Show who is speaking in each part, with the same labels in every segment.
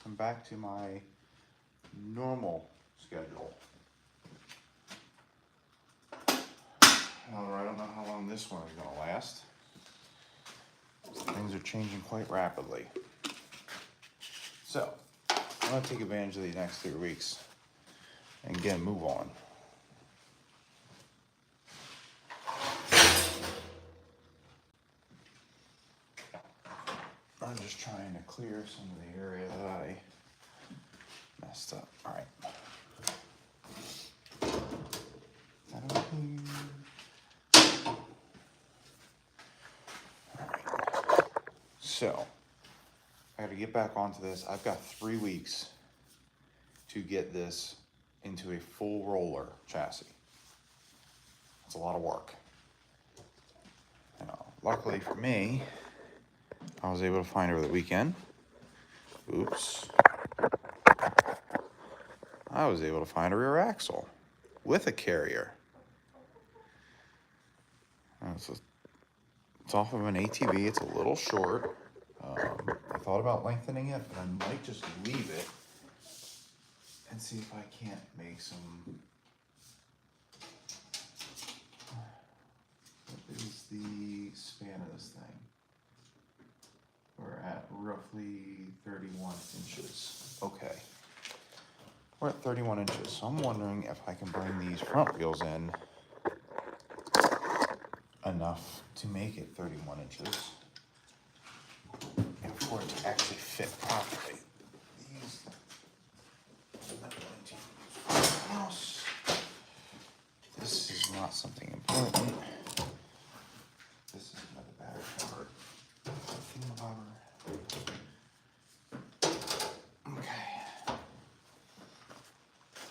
Speaker 1: I'm back to my normal schedule. However, I don't know how long this one is going to last. Things are changing quite rapidly. So, I'm going to take advantage of these next 3 weeks and again move on. I'm just trying to clear some of the area that I messed up. All right. That over here. All right. So, I got to get back onto this. I've got 3 weeks to get this into a full roller chassis. It's a lot of work. Luckily for me, I was able to find over the weekend. Oops. I was able to find a rear axle with a carrier. It's off of an ATV. It's a little short. I thought about lengthening it, but I might just leave it and see if I can't make some. What is the span of this thing? We're at roughly 31 inches. Okay. We're at 31 inches, so I'm wondering if I can bring these front wheels in enough to make it 31 inches and for it to actually fit properly. These, I'm going to use something else. This is not something important. This is another battery cover. Okay.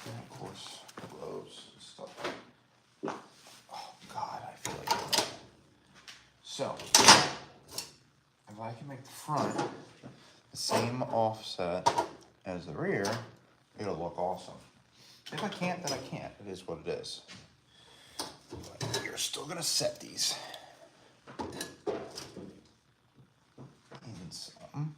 Speaker 1: And of course, gloves and stuff. Oh God, I feel like doing that. So, if I can make the front the same offset as the rear, it'll look awesome. If I can't, then I can't. It is what it is. But you're still gonna set these. And some.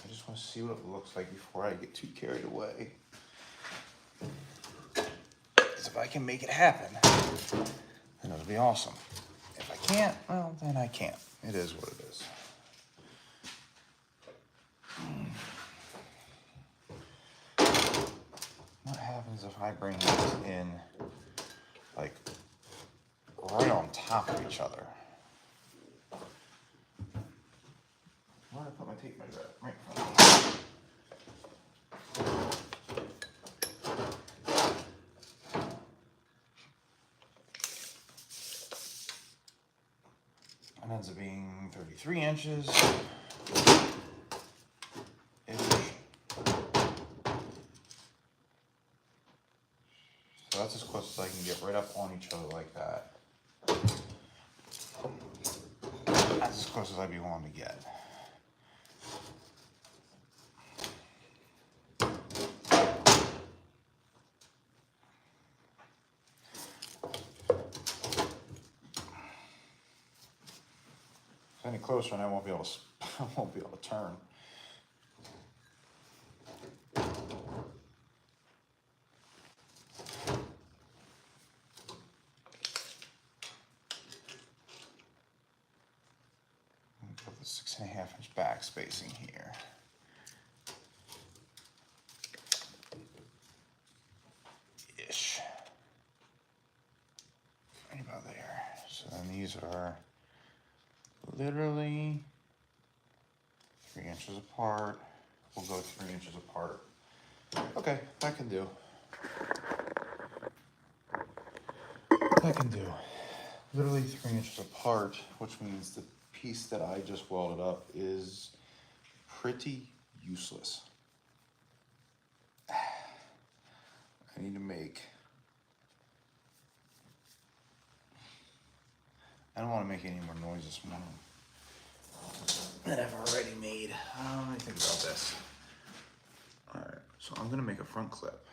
Speaker 1: I just want to see what it looks like before I get too carried away. Because if I can make it happen, then it'll be awesome. If I can't, well, then I can't. It is what it is. What happens if I bring these in, like, right on top of each other? Where did I put my tape measure at? Right in front of me. It ends up being 33 inches. So that's as close as I can get right up on each other like that. That's as close as I'd be willing to get. If any closer, and I won't be able to turn. Put the 6.5 inch back spacing here. Ish. Right about there. So then these are literally 3 inches apart. We'll go 3 inches apart. Okay, that can do. That can do. Literally 3 inches apart, which means the piece that I just welded up is pretty useless. I need to make, I don't want to make any more noise this morning than I've already made. Let me think about this. All right, so I'm gonna make a front clip.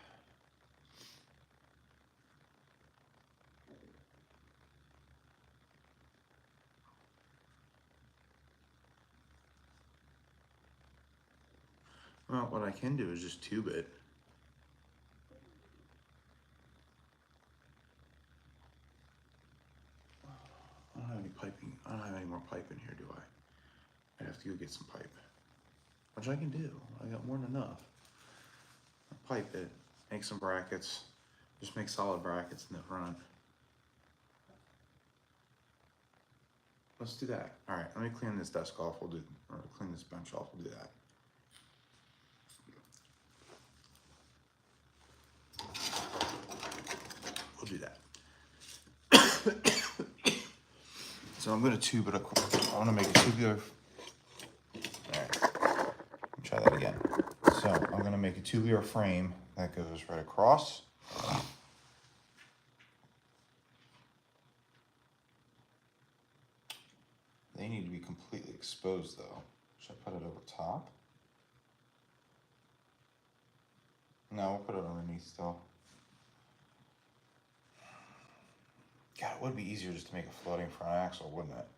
Speaker 1: Well, what I can do is just tube it. I don't have any piping. I don't have any more pipe in here, do I? I have to go get some pipe, which I can do. I got more than enough. I'll pipe it, make some brackets, just make solid brackets in the front. Let's do that. All right, let me clean this desk off. Or clean this bench off. We'll do that. We'll do that. So I'm going to tube it. I want to make a tubular. All right, let me try that again. So I'm going to make a tubular frame that goes right across. They need to be completely exposed though. Should I put it over top? No, we'll put it underneath still. God, it would be easier just to make a floating front axle, wouldn't it?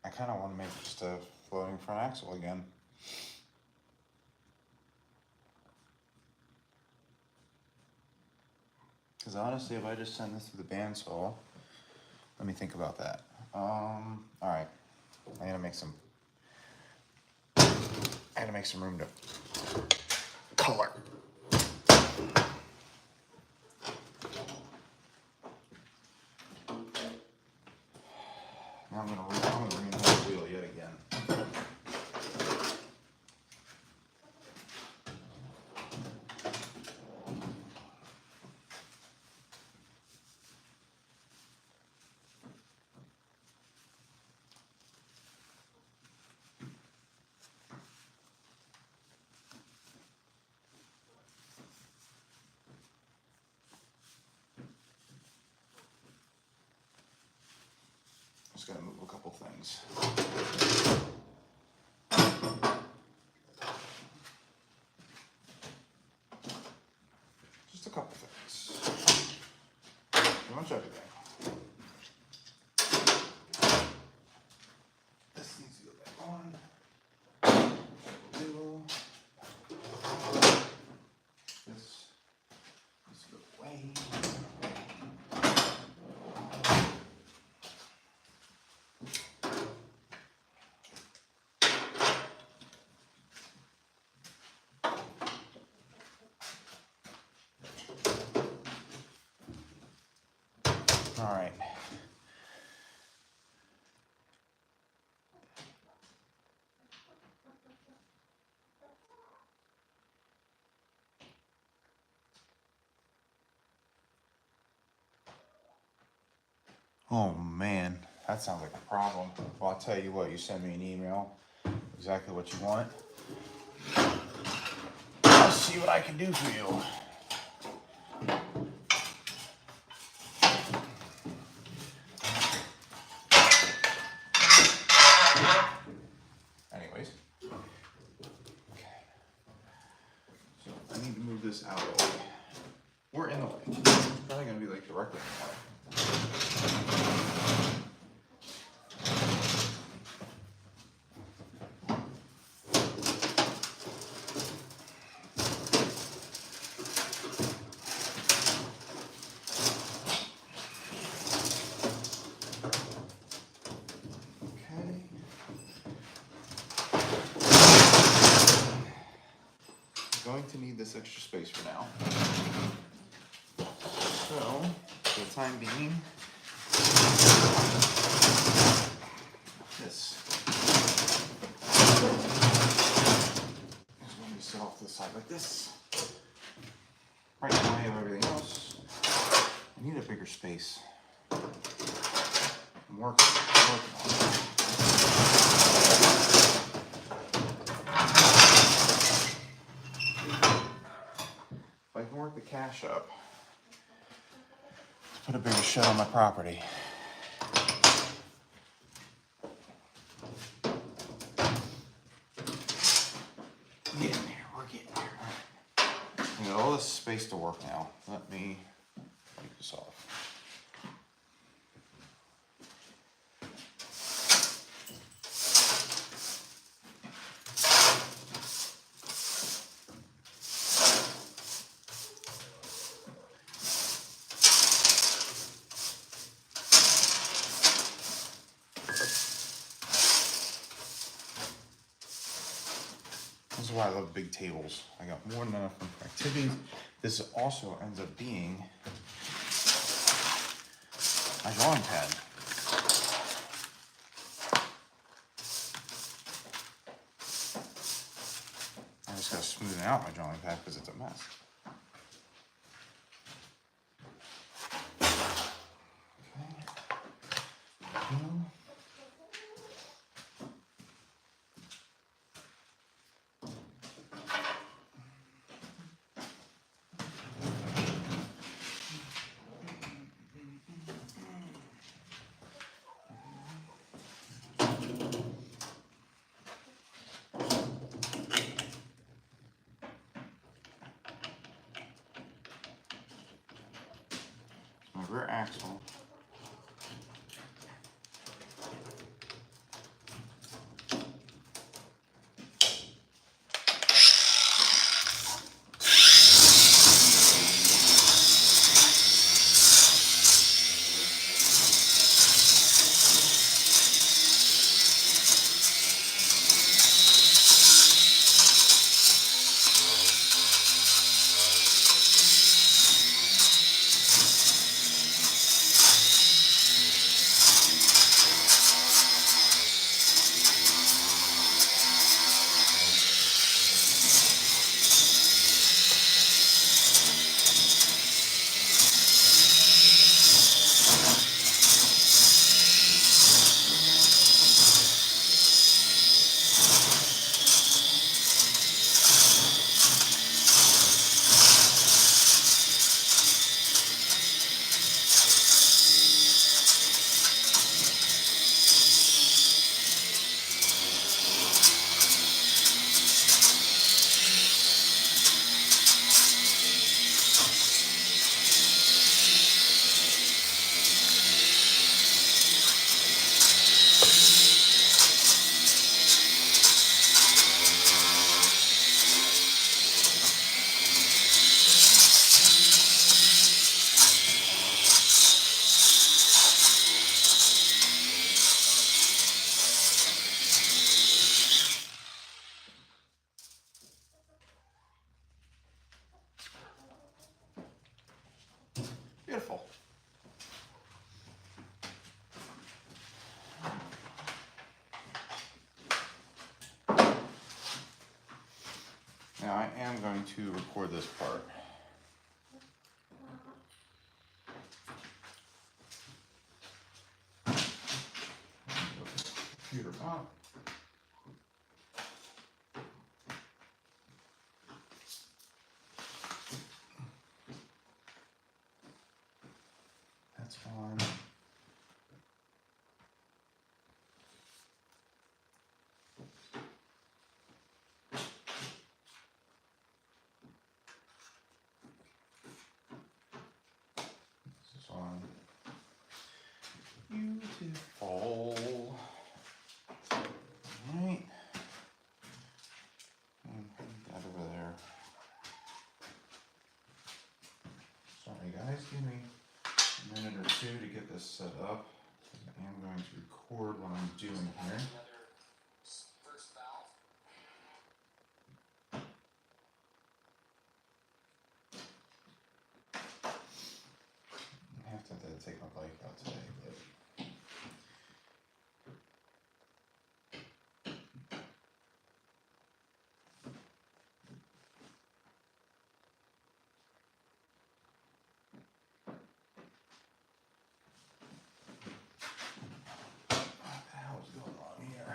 Speaker 1: I kind of want to make just a floating front axle again. Because honestly, if I just send this to the bandsaw, let me think about that. All right, I gotta make some room to color. Now I'm gonna reinvent the wheel yet again. Just gotta move a couple things. Just a couple things. Pretty much everything. This needs to go back on. This needs to go away. All right. Oh man, that sounds like a problem. Well, I'll tell you what, you send me an email, exactly what you want. I'll see what I can do for you. Anyways. Okay. So I need to move this out of the way. We're in the way. It's probably gonna be like directly in the way. Going to need this extra space for now. So, for the time being, this is going to sit off to the side like this, right in the way of everything else. I need a bigger space. I'm working on it. If I can work the cash up, put a bigger shed on my property. Getting there, we're getting there. We got all this space to work now. Let me take this off. This is why I love big tables. I got more than enough for activities. This also ends up being my drawing pad. I just gotta smoothen out my drawing pad because it's a mess. My rear axle. Beautiful. Now I am going to record this part. Computer on. That's fine. This is on. Beautiful. Alright. Put that over there. Sorry guys, give me a minute or two to get this set up. I am going to record what I'm doing here. I have to take my bike out today, but what the hell is going on here?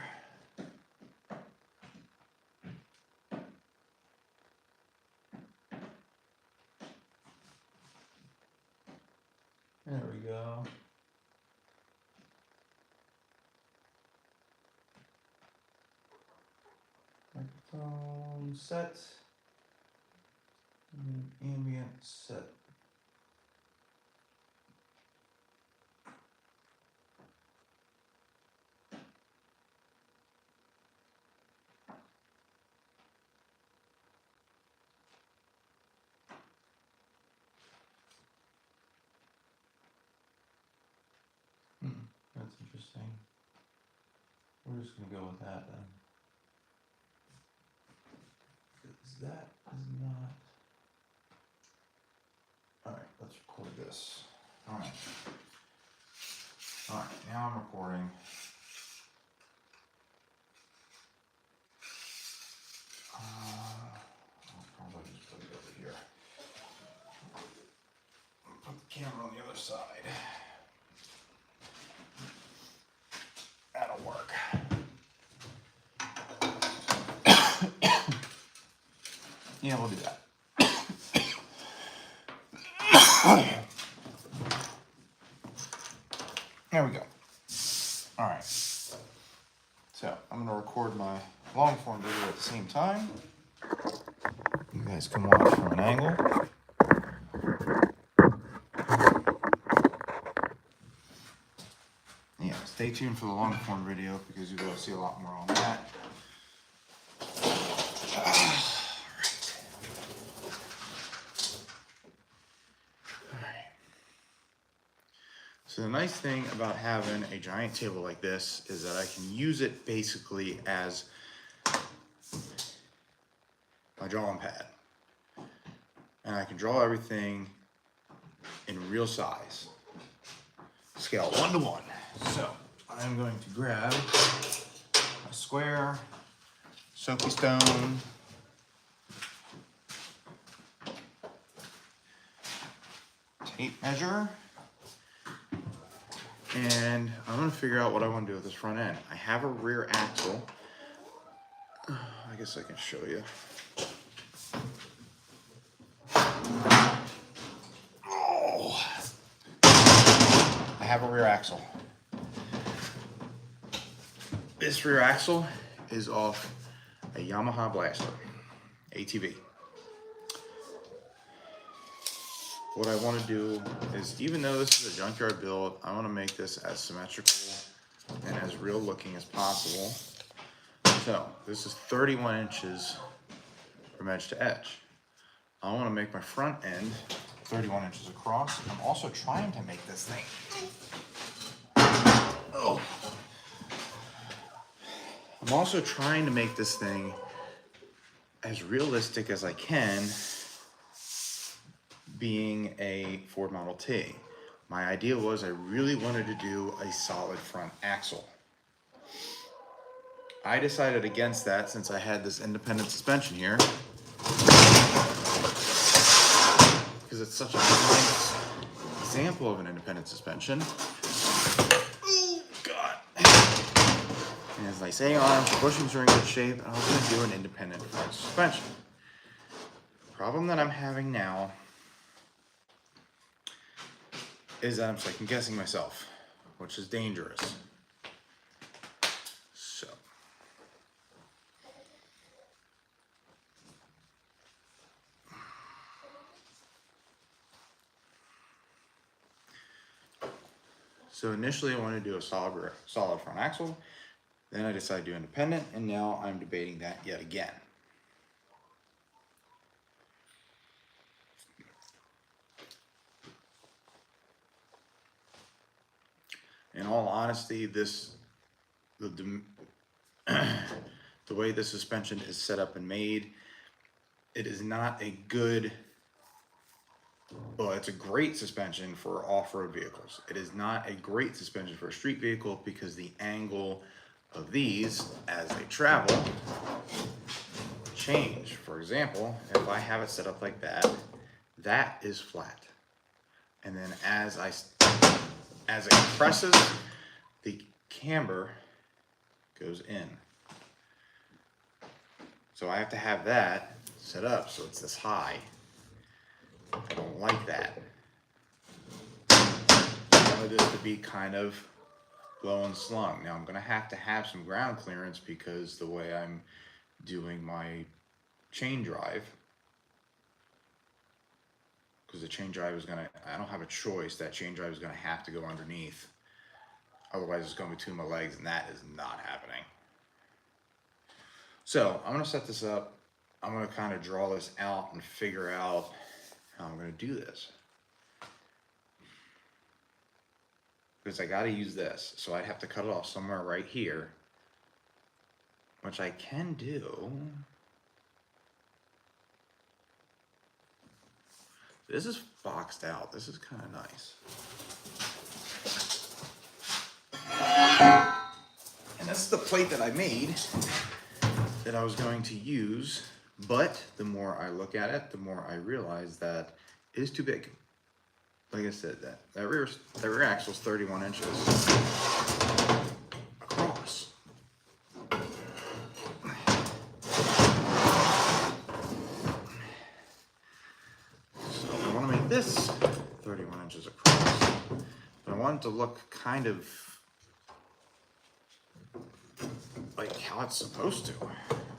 Speaker 1: There we go. Microphone set. And ambient set. That's interesting. We're just gonna go with that then. Because that is not. Alright, let's record this. Alright. Alright, now I'm recording. I'll probably just put it over here. Put the camera on the other side. That'll work. Yeah, we'll do that. There we go. All right. So I'm going to record my long form video at the same time. You guys can watch from an angle. Yeah, stay tuned for the long form video because you're going to see a lot more on that. So the nice thing about having a giant table like this is that I can use it basically as my drawing pad. And I can draw everything in real size, scale 1:1. So I'm going to grab a square, soapy stone, tape measure, and I'm going to figure out what I want to do with this front end. I have a rear axle. I guess I can show you. Oh. I have a rear axle. This rear axle is off a Yamaha Blaster, ATV. What I want to do is, even though this is a junkyard build, I want to make this as symmetrical and as real looking as possible. So this is 31 inches from edge to edge. I want to make my front end 31 inches across. I'm also trying to make this thing. Oh. I'm also trying to make this thing as realistic as I can, being a Ford Model T. My idea was I really wanted to do a solid front axle. I decided against that since I had this independent suspension here, because it's such a nice example of an independent suspension. Oh, God. And as I say, arms, bushings are in good shape, and I was going to do an independent front suspension. The problem that I'm having now is that I'm second guessing myself, which is dangerous. So initially I wanted to do a solid front axle, then I decided to do independent, and now I'm debating that yet again. In all honesty, the way this suspension is set up and made, it is not a good, well, it's a great suspension for off-road vehicles. It is not a great suspension for a street vehicle because the angle of these as they travel change. For example, if I have it set up like that, that is flat. And then as it compresses, the camber goes in. So I have to have that set up so it's this high. I don't like that. wanted this to be kind of low and slung. Now I'm going to have some ground clearance because the way I'm doing my chain drive, because the chain drive is going to, I don't have a choice, that chain drive is going to have to go underneath. Otherwise it's going between my legs, and that is not happening. So I'm going to set this up. I'm going to kind of draw this out and figure out how I'm going to do this. Because I got to use this. So I'd have to cut it off somewhere right here, which I can do. This is boxed out. This is kind of nice. And that's the plate that I made that I was going to use, but the more I look at it, the more I realize that it is too big. Like I said, that rear axle is 31 inches across. So I want to make this 31 inches across, but I want it to look kind of like how it's supposed to.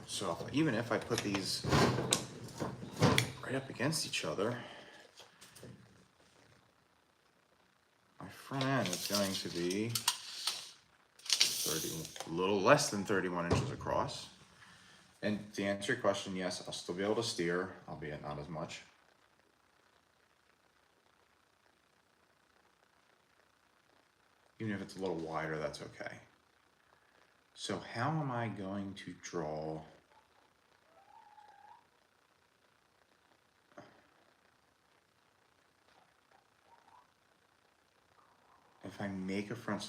Speaker 1: So even if I put these right up against each other, my front end is going to be a little less than 31 inches across. And to answer your question, yes, I'll still be able to steer, albeit not as much. Even if it's a little wider, that's okay. So how am I going to draw if I make a front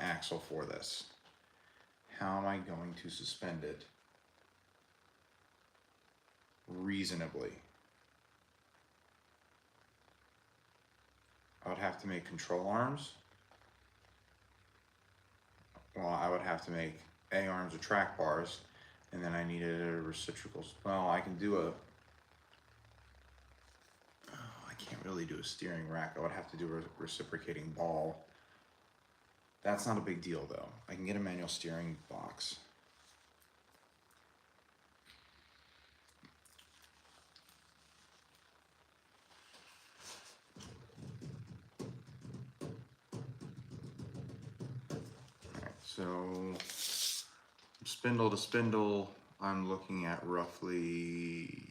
Speaker 1: axle for this, how am I going to suspend it reasonably? I would have to make control arms. Well, I would have to make A-arms or track bars, and then I needed a reciprocal. Well, I can do a, I can't really do a steering rack. I would have to do a reciprocating ball. That's not a big deal though. I can get a manual steering box. So spindle to spindle, I'm looking at roughly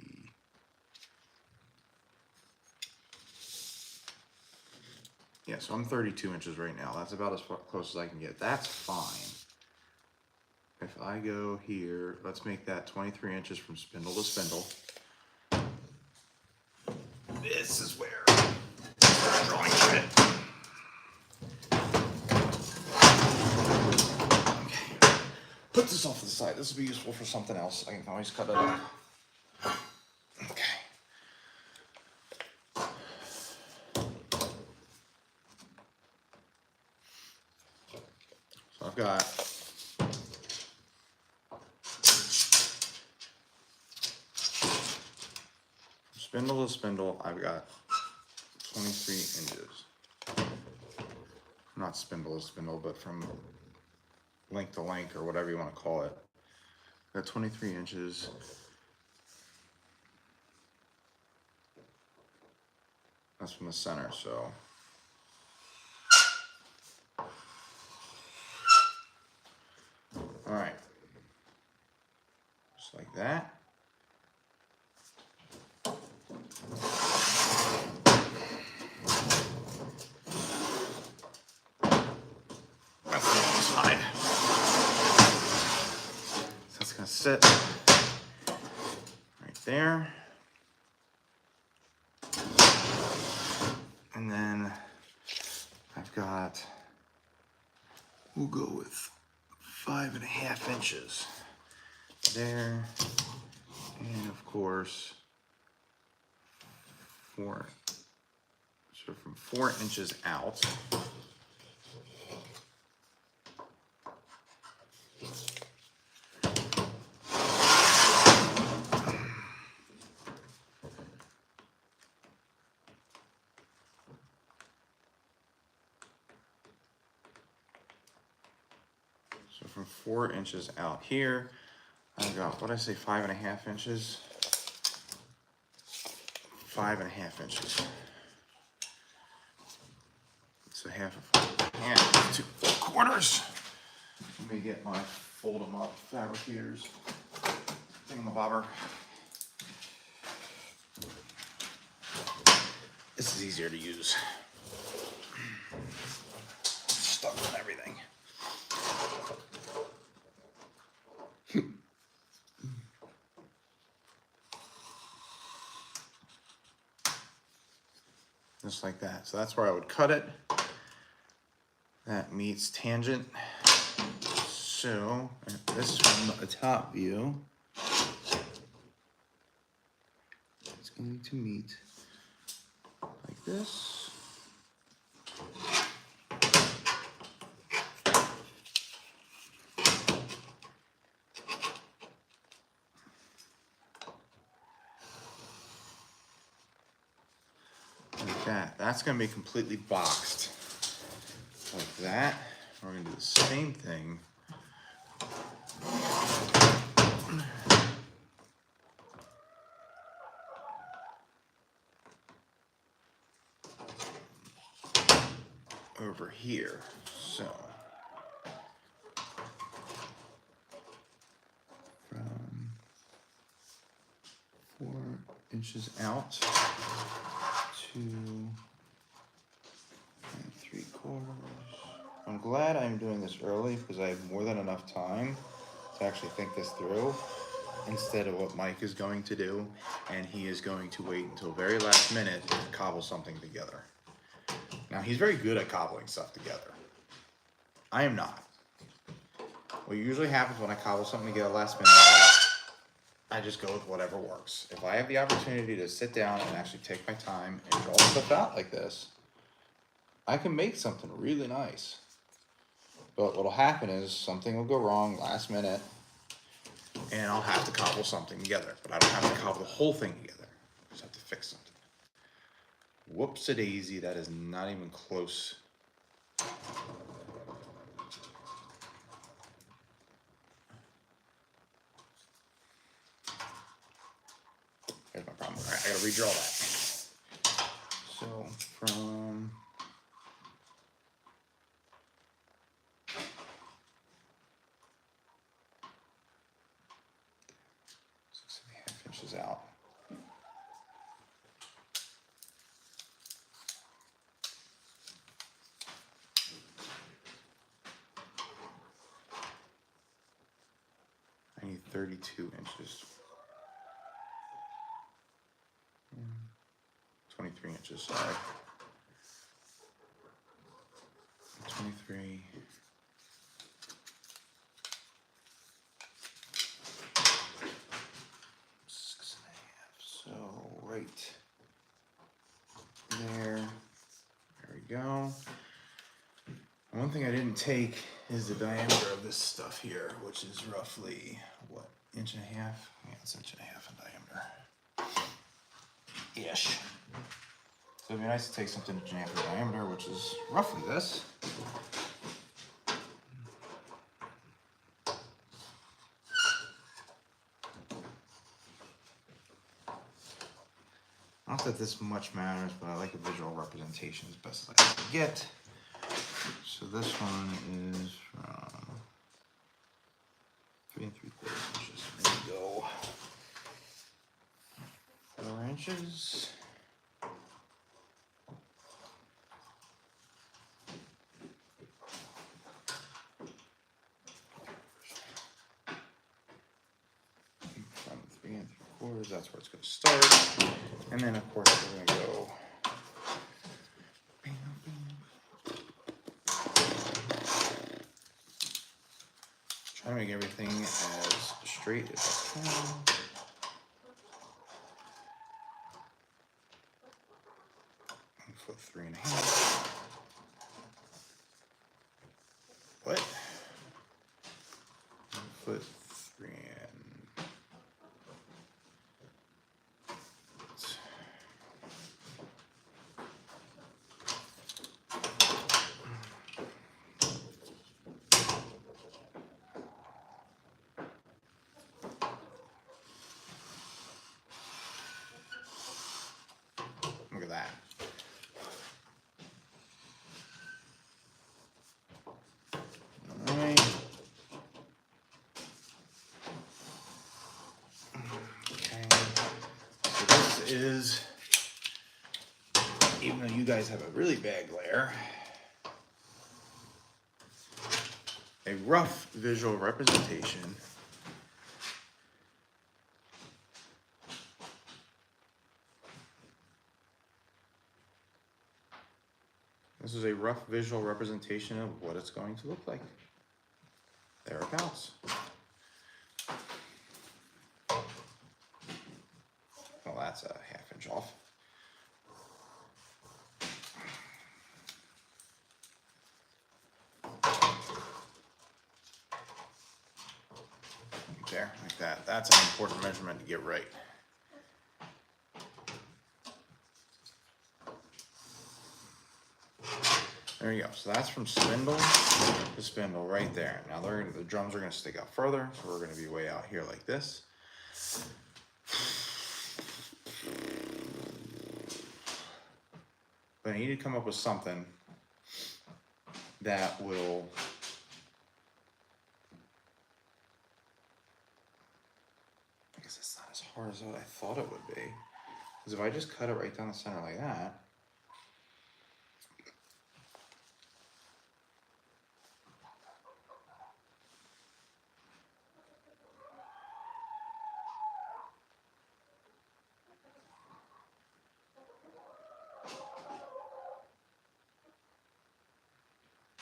Speaker 1: so I'm 32 inches right now. That's about as close as I can get. That's fine. If I go here, let's make that 23 inches from spindle to spindle. This is where I'm drawing shit. Put this off to the side. This will be useful for something else. I can always cut it up. Okay. So I've got spindle to spindle, I've got 23 inches. Not spindle to spindle, but from link to link, or whatever you want to call it. Got 23 inches. That's from the center, so. All right. Just like that. That's the wrong side. So it's gonna sit right there. And then I've got, we'll go with 5.5 inches there. And of course, so from 4 inches out, from 4 inches out here, I've got, what did I say, 5.5 inches? 5.5 inches. So half of 4.5, 2 quarters. Let me get my fold them up fabricators thingamabobber. This is easier to use. Stuck on everything. Just like that. So that's where I would cut it. That meets tangent. So this is from the top view. It's going to meet like this. Like that. That's going to be completely boxed. Like that. We're going to do the same thing. Over here. So from 4 inches out to 3/4. I'm glad I'm doing this early because I have more than enough time to actually think this through instead of what Mike is going to do, and he is going to wait until very last minute to cobble something together. Now, he's very good at cobbling stuff together. I am not. What usually happens when I cobble something together last minute, I just go with whatever works. If I have the opportunity to sit down and actually take my time and draw stuff out like this, I can make something really nice. But what'll happen is something will go wrong last minute and I'll have to cobble something together. But I don't have to cobble the whole thing together. I just have to fix something. Whoops-a-daisy, that is not even close. Here's my problem. All right, I gotta redraw that. So from inches out. I need 32 inches. 23 inches, sorry. 23. So right there, there we go. One thing I didn't take is the diameter of this stuff here, which is roughly, what, 1.5 inches? Yeah, it's 1.5 inches in diameter. Ish. So it'd be nice to take something to 1.5 inches diameter, which is roughly this. Not that this much matters, but I like a visual representation as best as I can get. So this one is from 3 3/4 inches. There we go. 4 inches. From 3 3/4, that's where it's going to start. And then, of course, we're going to go. Try to make everything as straight as I can. And foot 3.5. What? Foot 3 and. even though you guys have a really bad glare, a rough visual representation This is a rough visual representation of what it's going to look like. Thereabouts. Well, that's a 1/2 inch off. There, like that. That's an important measurement to get right. There you go. So that's from spindle to spindle right there. Now the drums are going to stick out further, so we're going to be way out here like this. But I need to come up with something that will I guess it's not as hard as what I thought it would be. Because if I just cut it right down the center like that,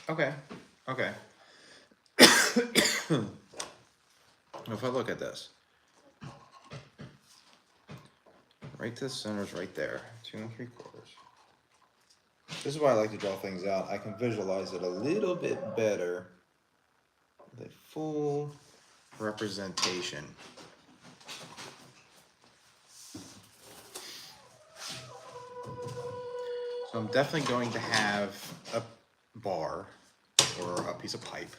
Speaker 1: okay. If I look at this, right to the center is right there, 2 3/4. This is why I like to draw things out. I can visualize it a little bit better with a full representation. So I'm definitely going to have a bar or a piece of pipe.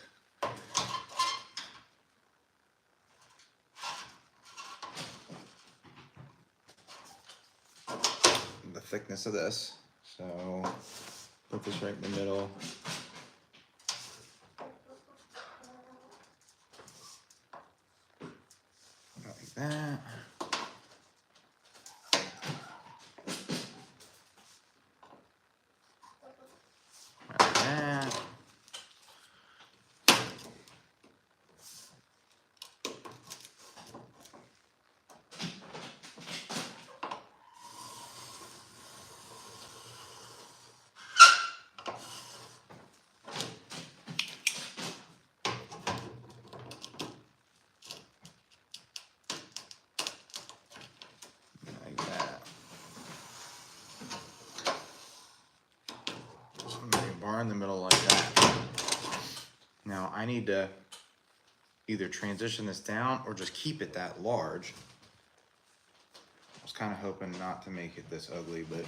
Speaker 1: The thickness of this. So put this right in the middle. Like that. Like that. In the middle like that. Now I need to either transition this down or just keep it that large. I was kind of hoping not to make it this ugly, but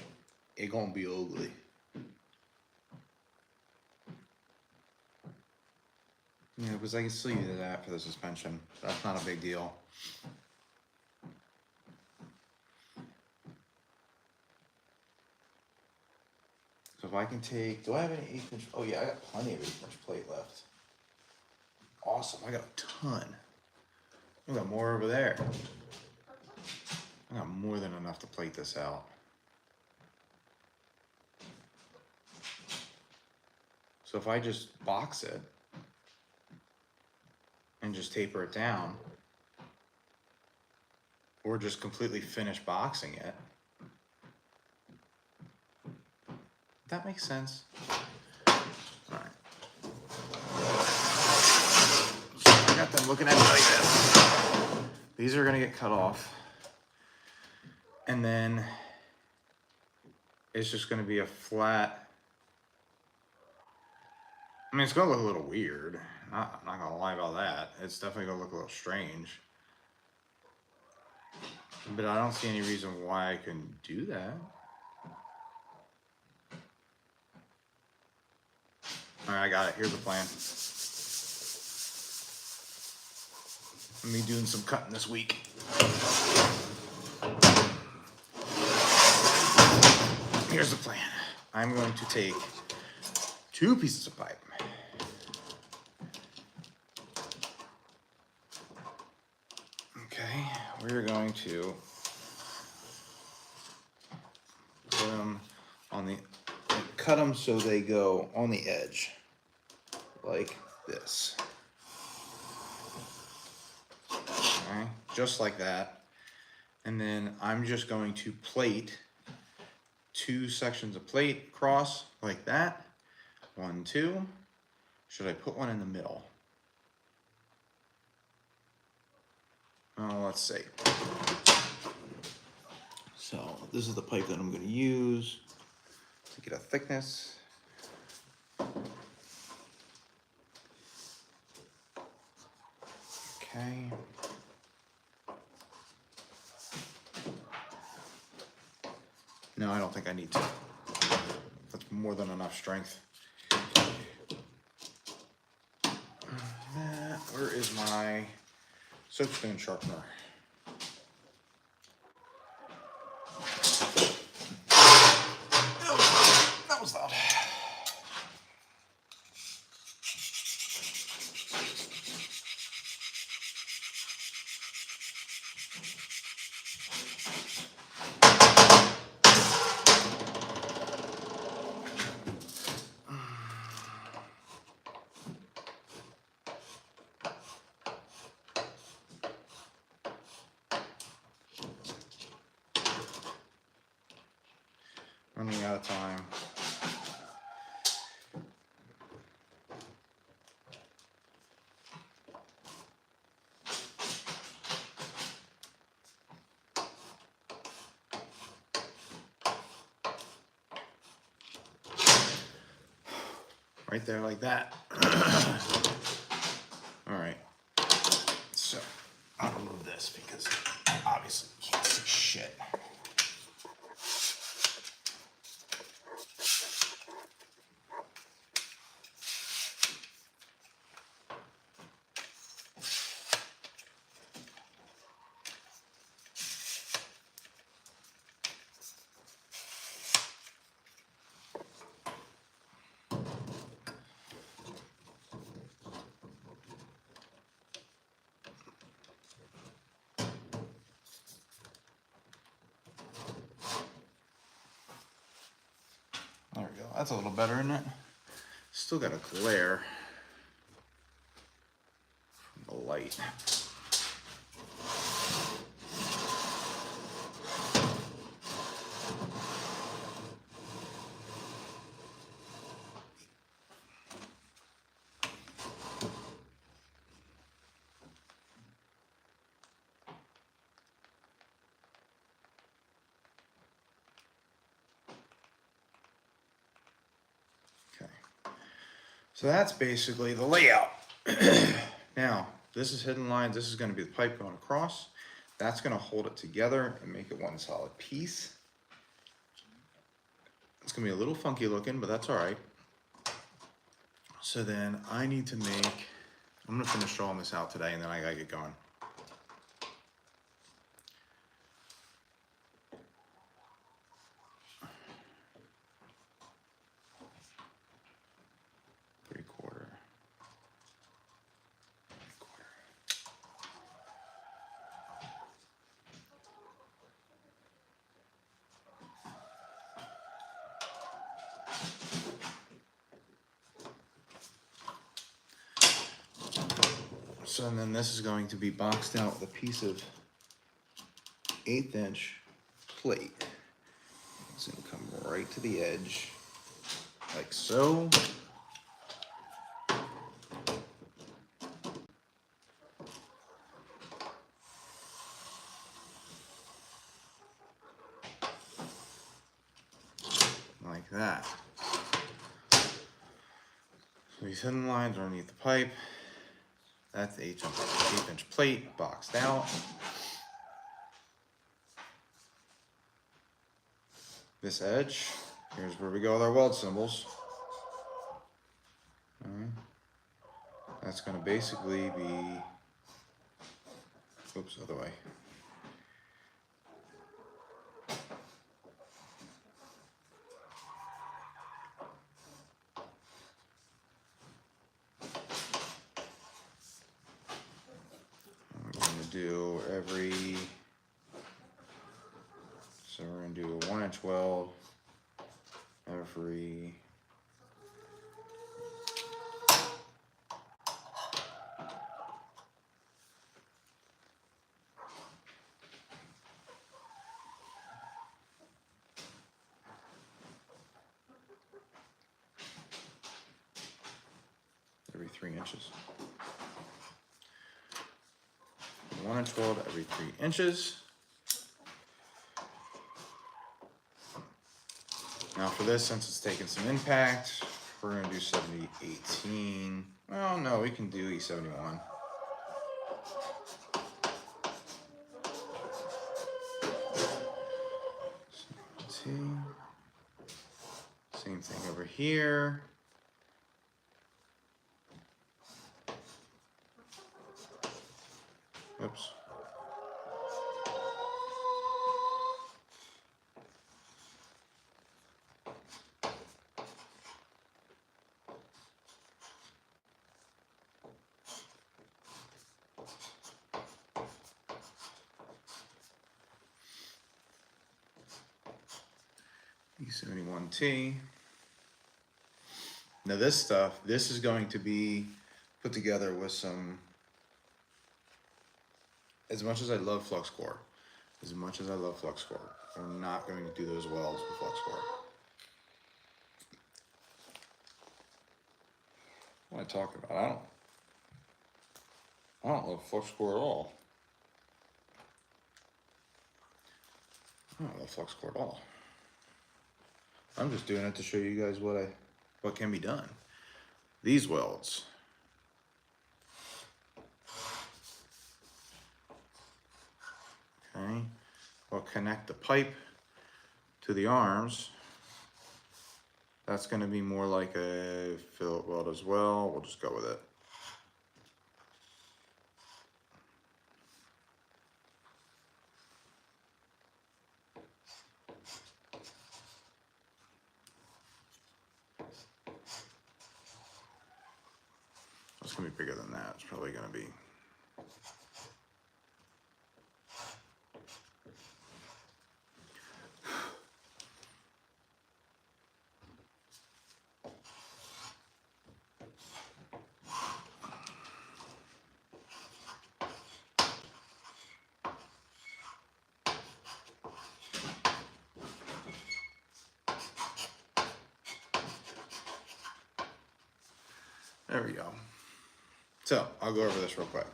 Speaker 1: it gonna be ugly. Yeah, because I can still use that for the suspension. That's not a big deal. So if I can take, do I have any 1/8 inch? Oh yeah, I got plenty of 1/8 inch plate left. Awesome, I got a ton. I got more over there. I got more than enough to plate this out. So if I just box it and just taper it down, or just completely finish boxing it, that makes sense. All right. So I got them looking at me like this. These are gonna get cut off. And then it's just gonna be a flat. I mean, it's gonna look a little weird. I'm not gonna lie about that. It's definitely gonna look a little strange. But I don't see any reason why I couldn't do that. All right, I got it. Here's the plan. Me doing some cutting this week. Here's the plan. I'm going to take 2 pieces of pipe. Okay, we're going to put them on the, cut them so they go on the edge, like this. Okay, just like that. And then I'm just going to plate 2 sections of plate across like that. 1, 2. Should I put one in the middle? Oh, let's see. So this is the pipe that I'm going to use to get a thickness. Okay. No, I don't think I need to. That's more than enough strength. Where is my soapstone sharpener? That was loud. Running out of time. Right there like that. All right. So I'll remove this because obviously you can't see shit. There we go. That's a little better, isn't it? Still got a glare from the light. So that's basically the layout. Now, this is hidden lines. This is going to be the pipe going across. That's going to hold it together and make it one solid piece. It's going to be a little funky looking, but that's all right. So then I need to make, I'm going to finish drawing this out today and then I got to get going. So then this is going to be boxed out with a piece of 1/8 inch plate. It's going to come right to the edge, like so. Like that. So these hidden lines are underneath the pipe. That's the 1/8 inch plate boxed out. This edge, here's where we go with our weld symbols. That's going to basically be, oops, other way. Do every, so we're going to do a 1 inch weld referee. Every 3 inches. 1 inch weld every 3 inches. Now for this, since it's taking some impact, we're going to do 70-18. Well, no, we can do E71. Same thing over here. Oops. E71T. Now this stuff, this is going to be put together with some, as much as I love flux core, we're not going to do those welds with flux core. What am I talking about? I don't love flux core at all. I don't love flux core at all. I'm just doing it to show you guys what can be done. These welds. Okay, we'll connect the pipe to the arms. That's going to be more like a fillet weld as well. We'll just go with it. It's going to be bigger than that. It's probably going to be. There we go. So I'll go over this real quick.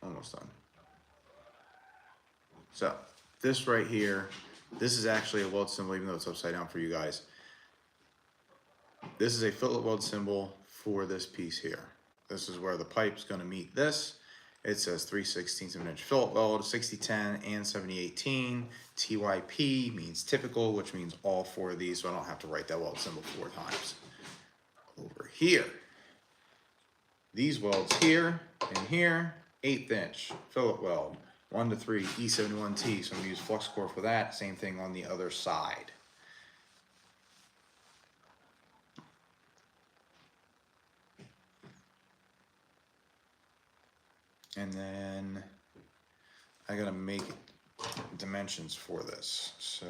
Speaker 1: Almost done. So this right here, this is actually a weld symbol, even though it's upside down for you guys. This is a fillet weld symbol for this piece here. This is where the pipe's going to meet this. It says 3/16 of an inch fillet weld, 60-10 and 70-18. TYP means typical, which means all 4 of these, so I don't have to write that weld symbol 4 times. Over here, these welds here and here, 1/8 inch fillet weld, 1 to 3 E71T. So I'm going to use flux core for that. Same thing on the other side. And then I got to make dimensions for this. So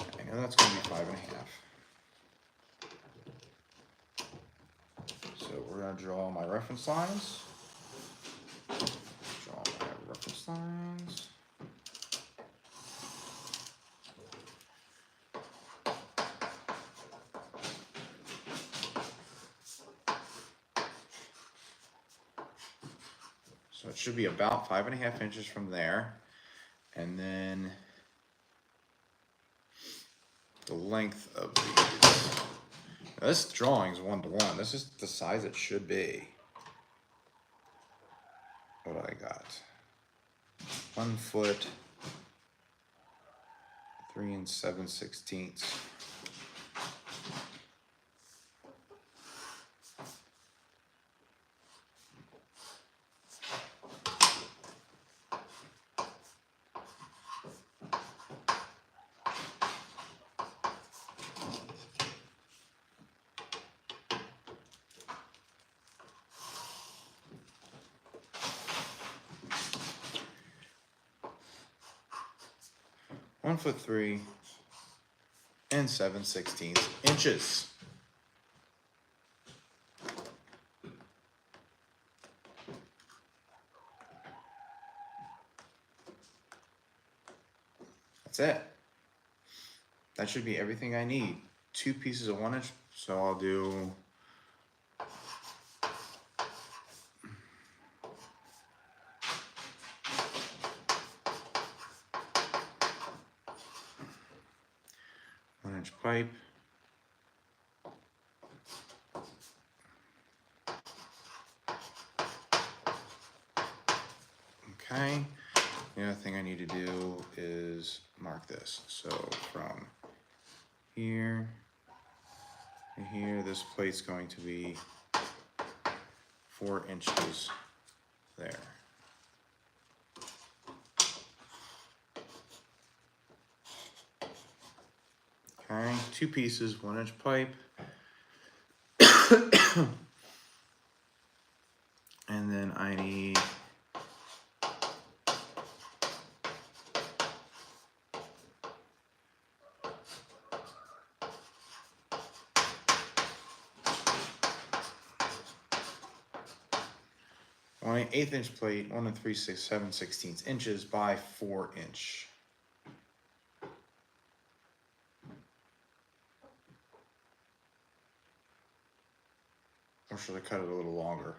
Speaker 1: I know that's going to be 5.5. So we're going to draw my reference lines. Draw my reference lines. So it should be about 5.5 inches from there. And then the length of these. Now this drawing is 1-to-1. This is the size it should be. What do I got? 1 foot, 3 7/16. 1'3" and 7/16 inches. That's it. That should be everything I need. 2 pieces of 1 inch, so I'll do pipe. Okay. The other thing I need to do is mark this. So from here to here, this plate's going to be 4 inches there. Okay, 2 pieces, 1 inch pipe. And then I need one 1/8 inch plate, 1 3/7/16 inches by 4 inch. Or should I cut it a little longer?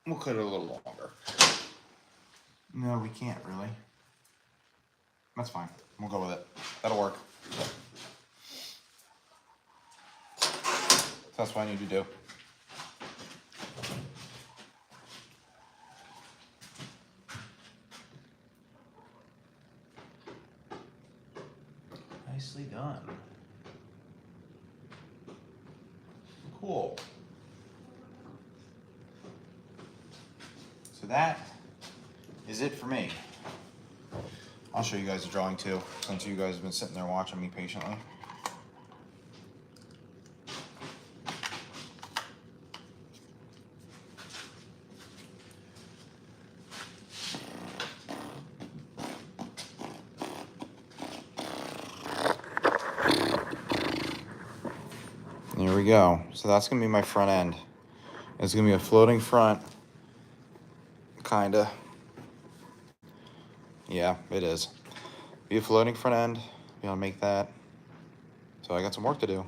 Speaker 1: We'll cut it a little longer. No, we can't really. That's fine. We'll go with it. That'll work. That's what I need to do. Nicely done. Cool. So that is it for me. I'll show you guys the drawing too, since you guys have been sitting there watching me patiently. Here we go. So that's gonna be my front end. It's gonna be a floating front, kinda. Yeah, it is. Be a floating front end. Be able to make that. So I got some work to do.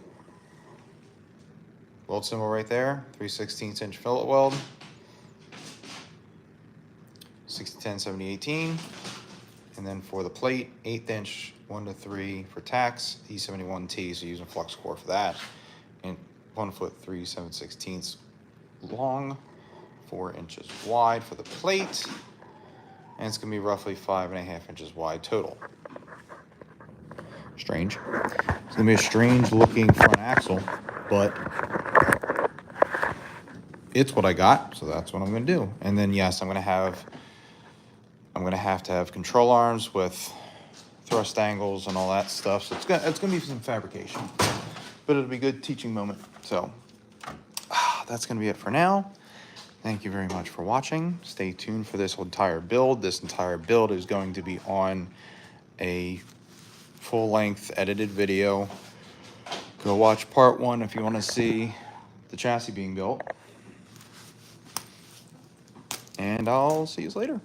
Speaker 1: Weld symbol right there. 3/16 inch fillet weld. 6010 7018. And then for the plate, 1/8 inch 1 to 3 for tacks. E71T. So using flux core for that. And 1'3" 7/16 long, 4 inches wide for the plate. And it's gonna be roughly 5.5 inches wide total. Strange. It's gonna be a strange looking front axle, but it's what I got, so that's what I'm gonna do. And then yes, I'm gonna have to have control arms with thrust angles and all that stuff. So it's gonna be some fabrication, but it'll be a good teaching moment. So that's gonna be it for now. Thank you very much for watching. Stay tuned for this entire build. This entire build is going to be on a full-length edited video. Go watch part 1 if you want to see the chassis being built. And I'll see you later.